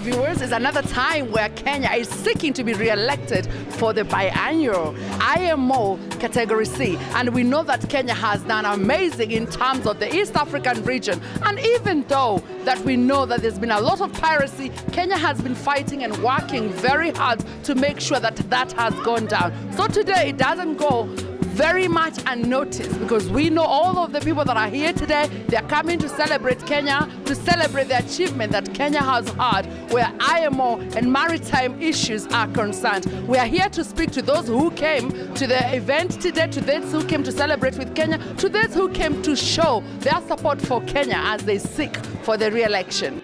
viewers, is another time where Kenya is seeking to be re-elected for the biannual IMO Category C. And we know that Kenya has done amazing in terms of the East African region. And even though that we know that there's been a lot of piracy, Kenya has been fighting and working very hard to make sure that that has gone down. So today it doesn't go very much unnoticed, because we know all of the people that are here today, they're coming to celebrate Kenya, to celebrate the achievement that Kenya has had where IMO and maritime issues are concerned. We are here to speak to those who came to the event today, to those who came to celebrate with Kenya, to those who came to show their support for Kenya as they seek for the re-election.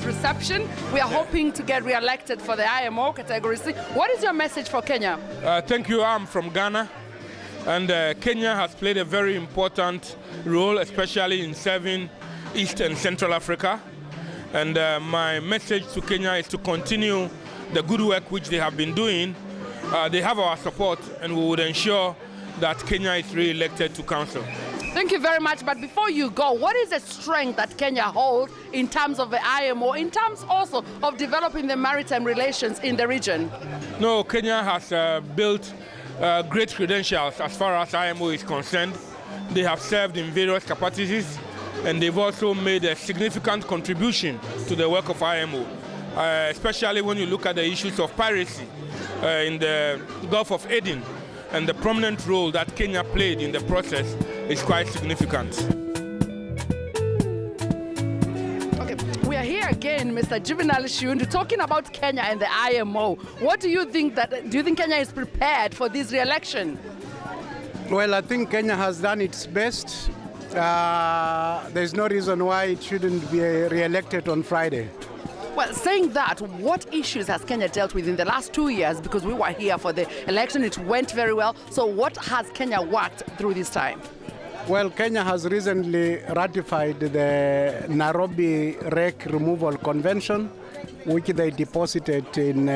Reception. We are hoping to get re-elected for the IMO Category C. What is your message for Kenya? Thank you. I'm from Ghana, and Kenya has played a very important role, especially in serving East and Central Africa. And my message to Kenya is to continue the good work which they have been doing. They have our support, and we would ensure that Kenya is re-elected to council. Thank you very much. But before you go, what is the strength that Kenya holds in terms of the IMO, in terms also of developing the maritime relations in the region? No, Kenya has built great credentials as far as IMO is concerned. They have served in various capacities, and they've also made a significant contribution to the work of IMO, especially when you look at the issues of piracy in the Gulf of Aden. And the prominent role that Kenya played in the process is quite significant. Okay, we are here again, Mr. Juvenal Shundu, talking about Kenya and the IMO. What do you think Kenya is prepared for this re-election? Well, I think Kenya has done its best. There's no reason why it shouldn't be re-elected on Friday. Well, saying that, what issues has Kenya dealt with in the last 2 years? Because we were here for the election, it went very well. So what has Kenya worked through this time? Well, Kenya has recently ratified the Nairobi Wreck Removal Convention, which they deposited in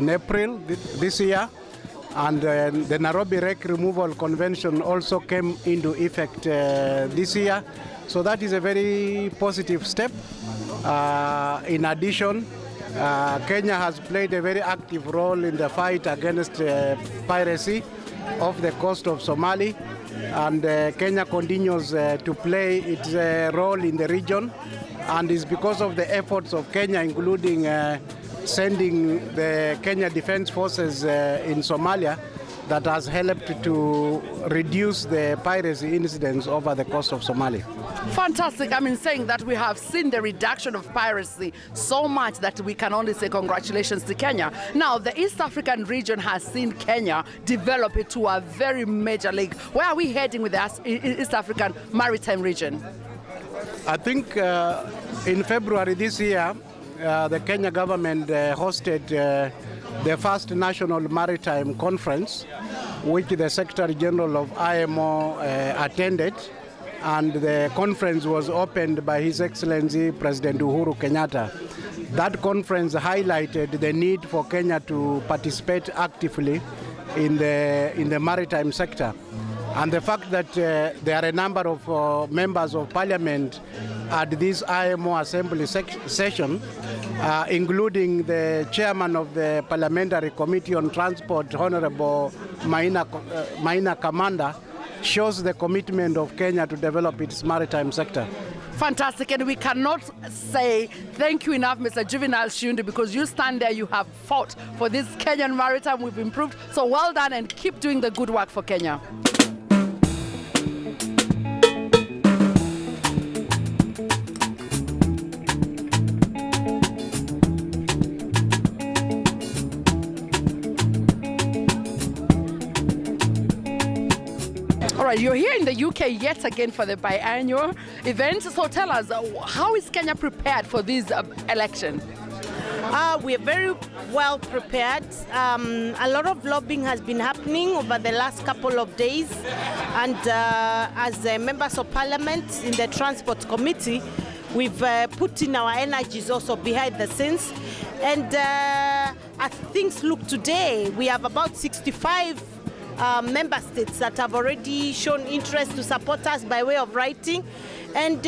April this year. And the Nairobi Wreck Removal Convention also came into effect this year. So that is a very positive step. In addition, Kenya has played a very active role in the fight against piracy off the coast of Somalia, and Kenya continues to play its role in the region, and it's because of the efforts of Kenya, including sending the Kenya Defense Forces in Somalia, that has helped to reduce the piracy incidents over the coast of Somalia. Fantastic. I mean, saying that we have seen the reduction of piracy so much that we can only say congratulations to Kenya. Now, the East African region has seen Kenya develop it to a very major league. Where are we heading with the East African maritime region? I think in February this year, the Kenya government hosted the first National Maritime Conference, which the Secretary General of IMO attended, and the conference was opened by His Excellency President Uhuru Kenyatta. That conference highlighted the need for Kenya to participate actively in the maritime sector. And the fact that there are a number of members of parliament at this IMO assembly session, including the chairman of the Parliamentary Committee on Transport, Honorable Maina Kamanda, shows the commitment of Kenya to develop its maritime sector. Fantastic, and we cannot say thank you enough, Mr. Juvenal Shundu, because you stand there, you have fought for this Kenyan maritime, we've improved. So well done, and keep doing the good work for Kenya. You're here in the UK yet again for the biannual event. So tell us, how is Kenya prepared for this election? We are very well prepared. A lot of lobbying has been happening over the last couple of days, and as members of parliament in the transport committee, we've put in our energies also behind the scenes. And as things look today, we have about 65 member states that have already shown interest to support us by way of writing, and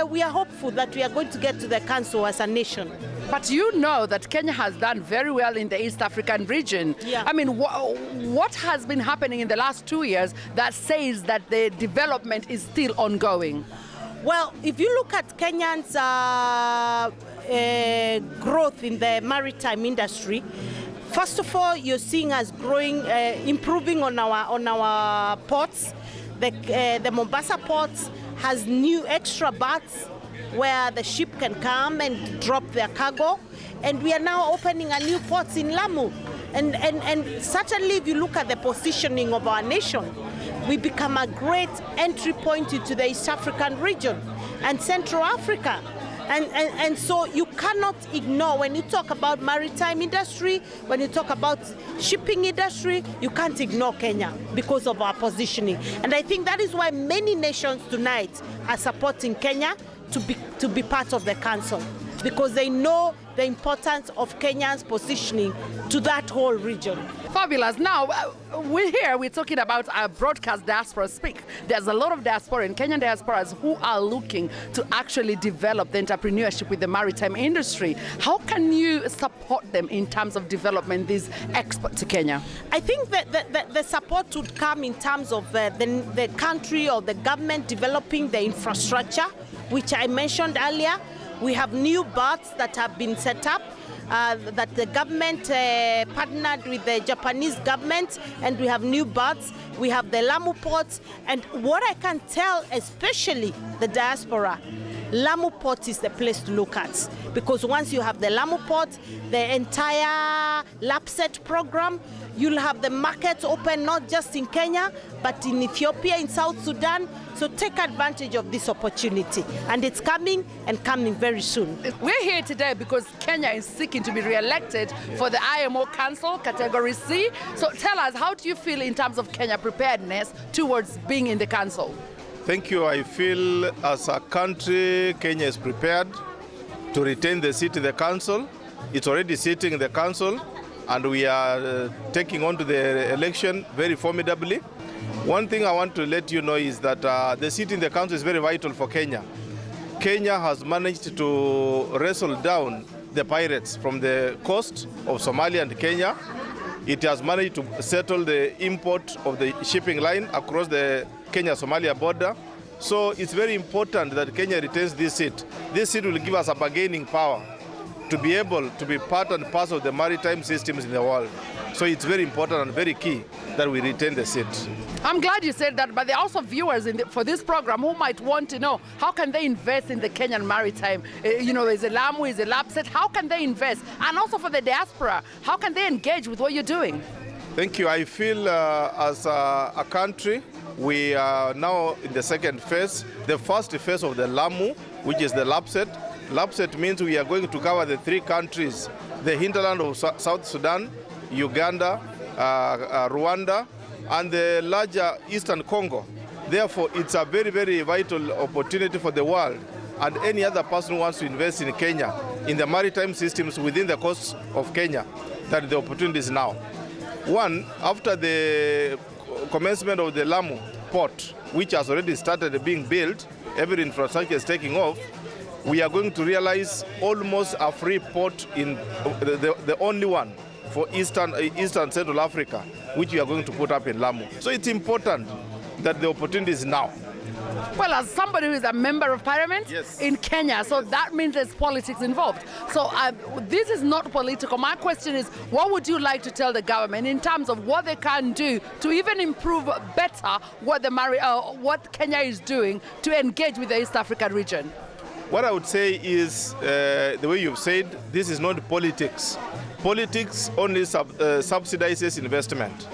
we are hopeful that we are going to get to the council as a nation. But you know that Kenya has done very well in the East African region. Yeah. I mean, what has been happening in the last 2 years that says that the development is still ongoing? Well, if you look at Kenyans' growth in the maritime industry, first of all, you're seeing us growing, improving on our ports. The Mombasa port has new extra berths where the ship can come and drop their cargo, and we are now opening a new port in Lamu. And certainly, if you look at the positioning of our nation, we become a great entry point into the East African region and Central Africa. And so you cannot ignore, when you talk about maritime industry, when you talk about shipping industry, you can't ignore Kenya because of our positioning. And I think that is why many nations tonight are supporting Kenya to be part of the council, because they know the importance of Kenya's positioning to that whole region. Fabulous. Now, we're talking about our broadcast diaspora speak. There's a lot of diaspora and Kenyan diasporas who are looking to actually develop the entrepreneurship with the maritime industry. How can you support them in terms of development, this export to Kenya? I think that the support would come in terms of the country or the government developing the infrastructure, which I mentioned earlier. We have new berths that have been set up, that the government partnered with the Japanese government, and we have new berths. We have the Lamu port, and what I can tell, especially the diaspora, Lamu port is the place to look at, because once you have the Lamu port, the entire LAPSET program, you'll have the markets open not just in Kenya, but in Ethiopia, in South Sudan. So take advantage of this opportunity. And it's coming, and coming very soon. We're here today because Kenya is seeking to be re-elected for the IMO Council, Category C. So tell us, how do you feel in terms of Kenya preparedness towards being in the council? Thank you. I feel as a country, Kenya is prepared to retain the seat in the council. It's already sitting in the council, and we are taking on to the election very formidably. One thing I want to let you know is that the seat in the council is very vital for Kenya. Kenya has managed to wrestle down the pirates from the coast of Somalia and Kenya. It has managed to settle the import of the shipping line across the Kenya-Somalia border. So it's very important that Kenya retains this seat. This seat will give us a bargaining power to be able to be part and parcel of the maritime systems in the world. So it's very important and very key that we retain the seat. I'm glad you said that, but there are also viewers for this program who might want to know, how can they invest in the Kenyan maritime? Is it Lamu, is it LAPSET? How can they invest? And also for the diaspora, how can they engage with what you're doing? Thank you. I feel as a country, we are now in the second phase. The first phase of the Lamu, which is the LAPSET. LAPSET means we are going to cover the three countries, the hinterland of South Sudan, Uganda, Rwanda, and the larger Eastern Congo. Therefore, it's a very, very vital opportunity for the world and any other person who wants to invest in Kenya, in the maritime systems within the coast of Kenya, that the opportunity is now. One, after the commencement of the Lamu port, which has already started being built, every infrastructure is taking off, we are going to realize almost a free port in the only one for Eastern Central Africa, which we are going to put up in Lamu. So it's important that the opportunity is now. Well, as somebody who is a member of parliament Yes. in Kenya, so that means there's politics involved. So this is not political. My question is, what would you like to tell the government in terms of what they can do to even improve better what Kenya is doing to engage with the East African region? What I would say is, the way you've said, this is not politics. Politics only subsidizes investment.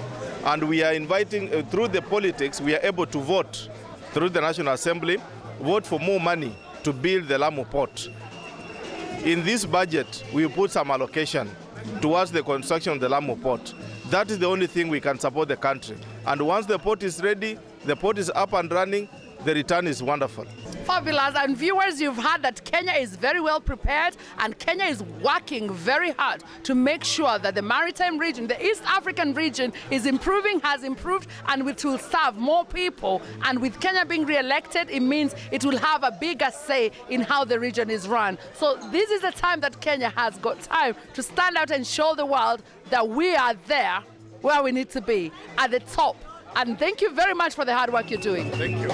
And we are inviting, through the politics, we are able to vote through the National Assembly, vote for more money to build the Lamu port. In this budget, we put some allocation towards the construction of the Lamu port. That is the only thing we can support the country. And once the port is ready, the port is up and running, the return is wonderful. Fabulous. And viewers, you've heard that Kenya is very well prepared, and Kenya is working very hard to make sure that the maritime region, the East African region, is improving, has improved, and it will serve more people. And with Kenya being re-elected, it means it will have a bigger say in how the region is run. So this is the time that Kenya has got time to stand out and show the world that we are there where we need to be, at the top. And thank you very much for the hard work you're doing. Thank you.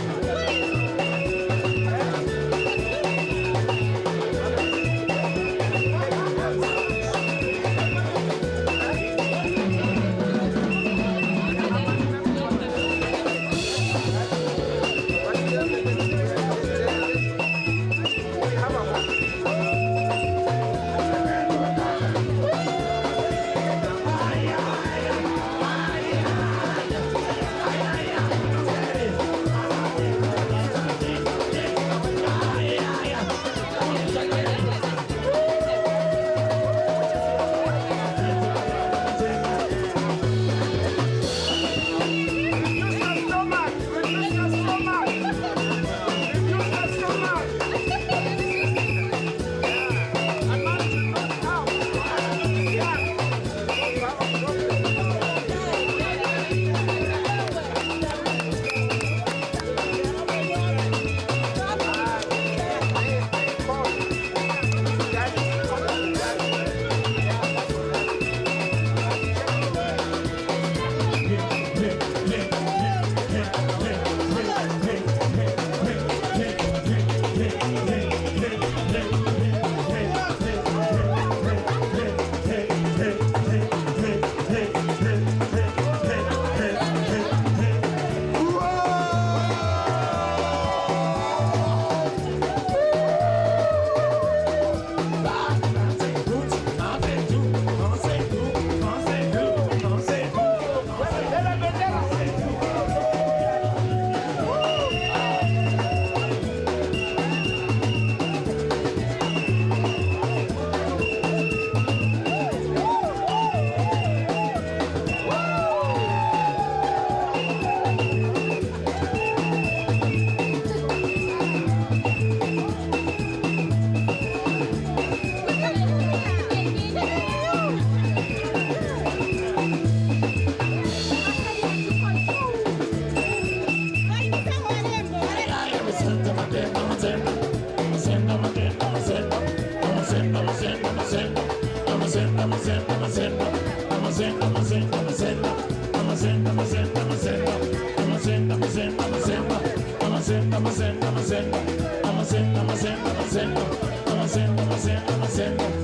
I'm a